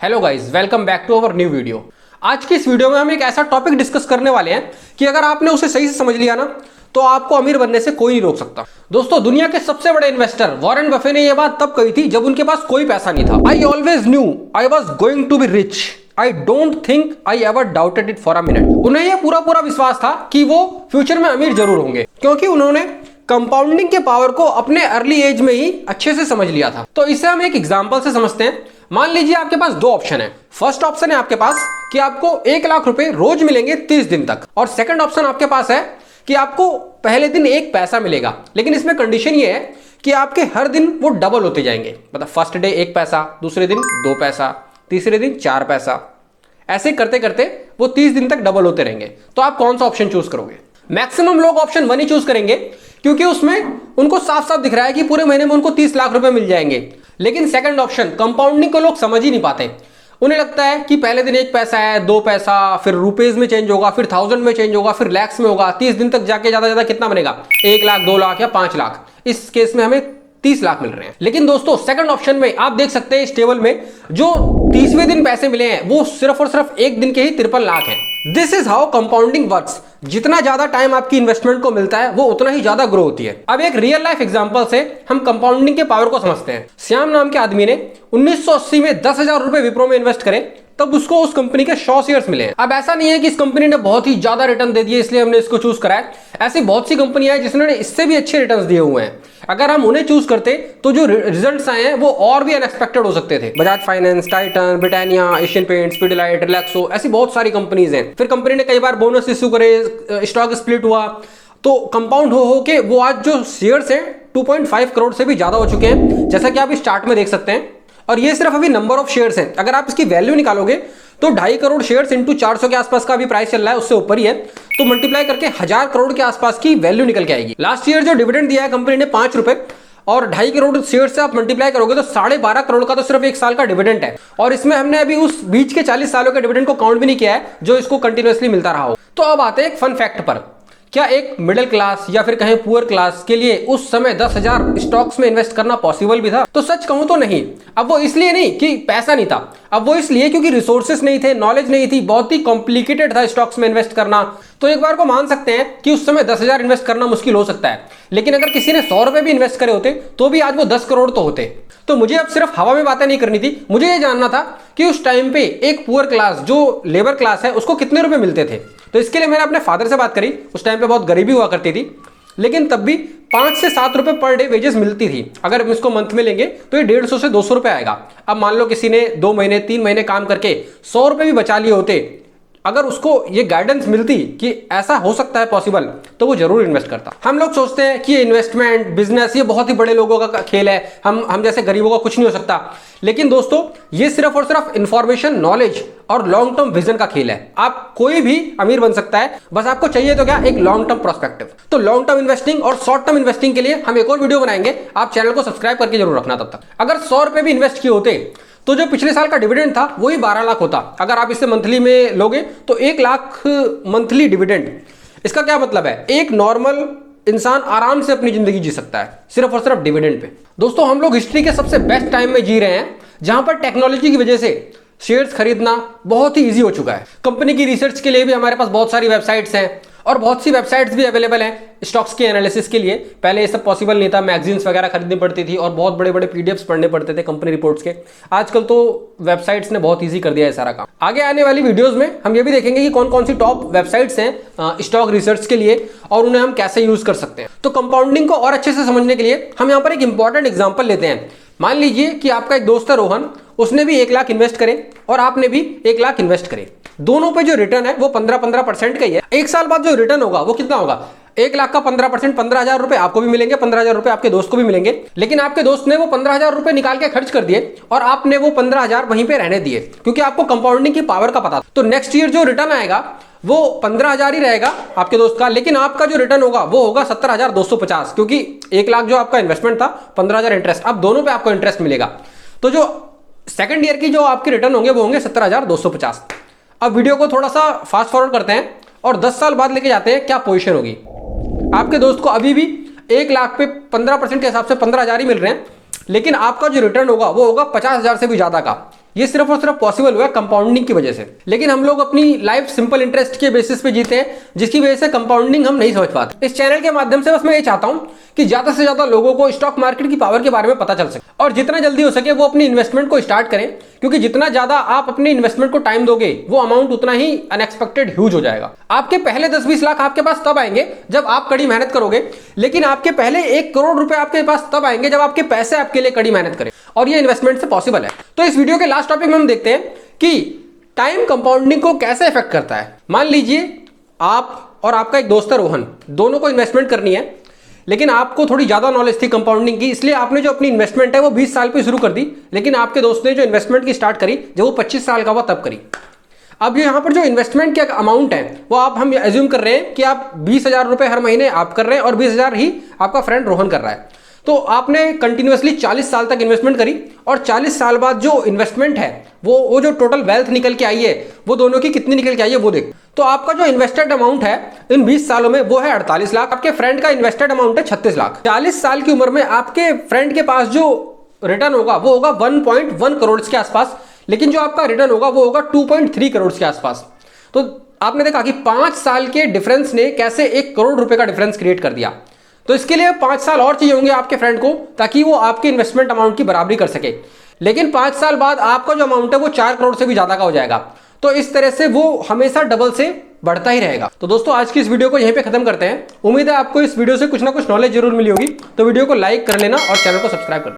Hello guys, welcome back to our new video. आज की इस वीडियो में हम एक ऐसा टॉपिक डिस्कस करने वाले हैं कि अगर आपने उसे सही से समझ लिया ना तो आपको अमीर बनने से कोई नहीं रोक सकता। दोस्तों, दुनिया के सबसे बड़े इन्वेस्टर वॉरेन बफे ने यह बात तब कही थी जब उनके पास कोई पैसा नहीं था। I always knew I was going to be rich, I don't think I ever doubted it for a minute. उन्हें यह पूरा विश्वास था कि वो फ्यूचर में अमीर जरूर होंगे, क्योंकि उन्होंने कंपाउंडिंग के पावर को अपने अर्ली एज में ही अच्छे से समझ लिया था। तो इसे हम एक एग्जांपल से समझते हैं। मान लीजिए आपके पास दो ऑप्शन है। फर्स्ट ऑप्शन है आपके पास कि आपको 1 लाख रुपए रोज मिलेंगे 30 दिन तक, और सेकंड ऑप्शन आपके पास है कि आपको पहले दिन 1 पैसा मिलेगा, लेकिन इसमें कंडीशन ये है कि आपके हर दिन वो डबल होते जाएंगे। मतलब फर्स्ट डे 1 पैसा, दूसरे दिन 2 पैसा, तीसरे दिन 4 पैसा, ऐसे करते करते वो 30 दिन तक डबल होते रहेंगे। तो आप कौन सा ऑप्शन चूज करोगे? मैक्सिमम लोग ऑप्शन 1 ही चूज करेंगे, क्योंकि उसमें उनको साफ साफ दिख रहा है कि पूरे महीने में उनको 30 लाख रुपए मिल जाएंगे। लेकिन सेकंड ऑप्शन कंपाउंडिंग को लोग समझ ही नहीं पाते। उन्हें लगता है कि पहले दिन 1 पैसा है, 2 पैसा, फिर रुपीज में चेंज होगा, फिर 1000 में चेंज होगा, फिर लैक्स में होगा। 30 दिन तक जाके ज्यादा कितना बनेगा? 1 लाख, 2 लाख या 5 लाख। इस केस में हमें 30 लाख मिल रहे हैं। लेकिन दोस्तों, सेकंड ऑप्शन में आप देख सकते हैं इस टेबल में जो 30वें दिन पैसे मिले हैं वो सिर्फ और सिर्फ एक दिन के ही 53 लाख हैं। This is how compounding works. जितना ज्यादा टाइम आपकी इन्वेस्टमेंट को मिलता है वो उतना ही ज्यादा ग्रो होती है। अब एक रियल लाइफ एग्जांपल से हम कंपाउंडिंग के पावर को समझते हैं। श्याम नाम के आदमी ने 1980 में 10,000 रुपए विप्रो में इन्वेस्ट करे, तब उसको उस कंपनी के 100 शेयर्स मिले हैं। अब ऐसा नहीं है कि इस कंपनी ने बहुत ही ज्यादा रिटर्न दे दिए इसलिए हमने इसको चूज करा है। ऐसी बहुत सी कंपनियां हैं जिन्होंने इससे भी अच्छे रिटर्न्स दिए हुए हैं। अगर हम उन्हें चूज करते तो जो रिजल्ट्स आए हैं वो और भी अनएक्सपेक्टेड हो सकते थे। Bajaj finance, Titan, Britannia, Asian paints, Pidilite, Relaxo, ऐसी बहुत सारी कंपनीज हैं। फिर कंपनी ने कई बार बोनस इश्यू करे, स्टॉक स्प्लिट हुआ, तो कंपाउंड हो के वो आज जो शेयर्स हैं 2.5 करोड़ से भी ज्यादा हो चुके हैं, जैसा कि आप इस चार्ट में देख सकते हैं। और ये सिर्फ अभी नंबर ऑफ शेयर्स हैं। अगर आप इसकी वैल्यू निकालोगे तो 2.5 करोड़ शेयर्स इंटू 400 के आसपास का अभी प्राइस चल रहा है, उससे ऊपर ही है, तो मल्टीप्लाई करके 1000 करोड़ के आसपास की वैल्यू निकल के आएगी। लास्ट ईयर जो डिविडेंड दिया है कंपनी ने 5 रुपए, और 2.5 करोड़ शेयर से आप मल्टीप्लाई करोगे तो 12.5 करोड़ का तो सिर्फ 1 साल का डिविडेंड है। और इसमें हमने अभी उस बीच के 40 सालों के डिविडेंड को काउंट भी नहीं किया है जो इसको कंटिन्यूअसली मिलता रहा हो। तो अब आते हैं एक फन फैक्ट पर। क्या एक मिडिल क्लास या फिर कहें पुअर क्लास के लिए उस समय 10,000 स्टॉक्स में इन्वेस्ट करना पॉसिबल भी था? तो सच कहूं तो नहीं। अब वो इसलिए नहीं कि पैसा नहीं था, अब वो इसलिए क्योंकि रिसोर्सेस नहीं थे, नॉलेज नहीं थी, बहुत ही कॉम्प्लिकेटेड था स्टॉक्स में इन्वेस्ट करना। तो एक बार को मान सकते हैं कि उस समय 10,000 इन्वेस्ट करना मुश्किल हो सकता है, लेकिन अगर किसी ने 100 रुपए भी इन्वेस्ट करे होते तो भी आज वो 10 करोड़ तो होते। तो मुझे अब सिर्फ हवा में बातें नहीं करनी थी, मुझे ये जानना था कि उस टाइम पे एक पुअर क्लास जो लेबर क्लास है उसको कितने रुपए मिलते थे। तो इसके लिए मैंने अपने फादर से बात करी। उस टाइम पे बहुत गरीबी हुआ करती थी, लेकिन तब भी 5 से 7 रुपए पर डे वेजेस मिलती थी। अगर हम इसको मंथ में लेंगे तो ये 150 से 200 रुपए आएगा। अब मान लो किसी ने 2 महीने 3 महीने काम करके 100 रुपए भी बचा लिए होते, अगर उसको ये गाइडेंस मिलती कि ऐसा हो सकता है पॉसिबल, तो वो जरूर इन्वेस्ट करता। हम लोग सोचते हैं कि ये इन्वेस्टमेंट बिजनेस ये बहुत ही बड़े लोगों का खेल है, हम जैसे गरीबों का कुछ नहीं हो सकता। लेकिन दोस्तों, ये सिर्फ और सिर्फ इंफॉर्मेशन, नॉलेज और लॉन्ग टर्म विजन का खेल है। आप कोई भी अमीर बन सकता है, बस आपको चाहिए तो क्या, एक लॉन्ग टर्म प्रोस्पेक्टिव। तो लॉन्ग टर्म इन्वेस्टिंग और शॉर्ट टर्म इन्वेस्टिंग के लिए हम एक और वीडियो बनाएंगे, आप चैनल को सब्सक्राइब करके जरूर रखना। तब तक अगर 100 रुपए भी इन्वेस्ट किए होते तो जो पिछले साल का डिविडेंड था वही 12 लाख होता। अगर आप इसे मंथली में लोगे तो 1 लाख मंथली डिविडेंड। इसका क्या मतलब है? एक नॉर्मल इंसान आराम से अपनी जिंदगी जी सकता है सिर्फ और सिर्फ डिविडेंड पे। दोस्तों, हम लोग हिस्ट्री के सबसे बेस्ट टाइम में जी रहे हैं, जहां पर टेक्नोलॉजी की वजह से शेयर्स खरीदना बहुत ही ईजी हो चुका है। कंपनी की रिसर्च के लिए भी हमारे पास बहुत सारी वेबसाइट्स हैं, और बहुत सी वेबसाइट्स भी अवेलेबल हैं स्टॉक्स के एनालिसिस के लिए। पहले ये सब पॉसिबल नहीं था, मैगजीन्स वगैरह खरीदनी पड़ती थी और बहुत बड़े बड़े पीडीएफ्स पढ़ने पड़ते थे कंपनी रिपोर्ट्स के। आजकल तो वेबसाइट्स ने बहुत ईजी कर दिया है सारा काम। आगे आने वाली वीडियोस में हम ये भी देखेंगे कि कौन कौन सी टॉप वेबसाइट्स हैं स्टॉक रिसर्च के लिए और उन्हें हम कैसे यूज कर सकते हैं। तो कंपाउंडिंग को और अच्छे से समझने के लिए हम यहाँ पर एक इंपॉर्टेंट एग्जाम्पल लेते हैं। मान लीजिए कि आपका एक दोस्त है रोहन, उसने भी 1 लाख इन्वेस्ट करे और आपने भी 1 लाख इन्वेस्ट करे। दोनों पे जो रिटर्न है वो 15% का ही है। 1 साल बाद जो रिटर्न होगा वो कितना होगा? 1 लाख का 15%, 15,000 रुपए आपको भी मिलेंगे, 15,000 रुपए आपके दोस्त को भी मिलेंगे। लेकिन आपके दोस्त ने वो 15,000 रुपए निकाल के खर्च कर दिए और आपने वो 15,000 वहीं पे रहने दिए, क्योंकि आपको कंपाउंडिंग की पावर का पता था। तो नेक्स्ट ईयर जो रिटर्न आएगा वो 15,000 ही रहेगा आपके दोस्त का, लेकिन आपका जो रिटर्न होगा वो होगा 17,250, क्योंकि 1 लाख जो आपका इन्वेस्टमेंट था, 15,000 इंटरेस्ट, अब दोनों पे आपको इंटरेस्ट मिलेगा। तो जो सेकंड ईयर की जो आपके रिटर्न होंगे वो होंगे 17,250। अब वीडियो को थोड़ा सा फास्ट फॉरवर्ड करते हैं और 10 साल बाद लेके जाते हैं, क्या पोजीशन होगी। आपके दोस्त को अभी भी 1 लाख पे 15% के हिसाब से 15,000 ही मिल रहे हैं, लेकिन आपका जो रिटर्न होगा वो होगा 50,000 से भी ज्यादा का। ये सिर्फ और सिर्फ पॉसिबल हुआ कंपाउंडिंग की वजह से। लेकिन हम लोग अपनी लाइफ सिंपल इंटरेस्ट के बेसिस पे जीते हैं, जिसकी वजह से कंपाउंडिंग हम नहीं समझ पाते। इस चैनल के माध्यम से बस मैं ये चाहता हूं कि ज्यादा से ज्यादा लोगों को स्टॉक मार्केट की पावर के बारे में पता चल सके और जितना जल्दी हो सके वो अपनी इन्वेस्टमेंट को स्टार्ट करें, क्योंकि जितना ज्यादा आप अपनी इन्वेस्टमेंट को टाइम दोगे वो अमाउंट उतना ही अनएक्सपेक्टेड ह्यूज हो जाएगा। आपके पहले 10-20 लाख आपके पास तब आएंगे जब आप कड़ी मेहनत करोगे, लेकिन आपके पहले 1 करोड़ रुपए आपके पास तब आएंगे जब आपके पैसे आपके लिए कड़ी मेहनत करें, और ये इन्वेस्टमेंट से पॉसिबल है। तो इस वीडियो के लास्ट टॉपिक में हम देखते हैं कि टाइम कंपाउंडिंग को कैसे इफेक्ट करता है। मान लीजिए आप और आपका एक दोस्त है रोहन, दोनों को इन्वेस्टमेंट करनी है, लेकिन आपको थोड़ी ज्यादा नॉलेज थी कंपाउंडिंग की, इसलिए आपने जो अपनी इन्वेस्टमेंट है वो 20 साल पे शुरू कर दी, लेकिन आपके दोस्त ने जो इन्वेस्टमेंट की स्टार्ट करी जब वो 25 साल का हुआ तब करी। अब यहाँ पर जो इन्वेस्टमेंट के अमाउंट है वो हम एज्यूम कर रहे हैं कि आप 20,000 रुपए हर महीने आप कर रहे हैं और 20,000 ही आपका फ्रेंड रोहन कर रहा है। तो आपने कंटिन्यूअसली 40 साल तक इन्वेस्टमेंट करी और 40 साल बाद जो इन्वेस्टमेंट है वो जो टोटल वेल्थ निकल के आई है वो दोनों की कितनी निकल के आई है वो देख। तो आपका जो इन्वेस्टेड अमाउंट है इन 20 सालों में वो है 48 लाख, आपके फ्रेंड का इन्वेस्टेड अमाउंट है 36 लाख। 40 साल की उम्र में आपके फ्रेंड के पास जो रिटर्न होगा वो होगा 1.1 करोड़ के आसपास, लेकिन जो आपका रिटर्न होगा वो होगा 2.3 करोड़ के आसपास। तो आपने देखा कि 5 साल के डिफरेंस ने कैसे 1 करोड़ रुपए का डिफरेंस क्रिएट कर दिया। तो इसके लिए 5 साल और चाहिए होंगे आपके फ्रेंड को ताकि वो आपके इन्वेस्टमेंट अमाउंट की बराबरी कर सके, लेकिन 5 साल बाद आपका जो अमाउंट है वो 4 करोड़ से भी ज्यादा का हो जाएगा। तो इस तरह से वो हमेशा डबल से बढ़ता ही रहेगा। तो दोस्तों आज की इस वीडियो को यहीं पे खत्म करते हैं। उम्मीद है आपको इस वीडियो से कुछ ना कुछ नॉलेज जरूर मिली होगी। तो वीडियो को लाइक कर लेना और चैनल को सब्सक्राइब कर लेना।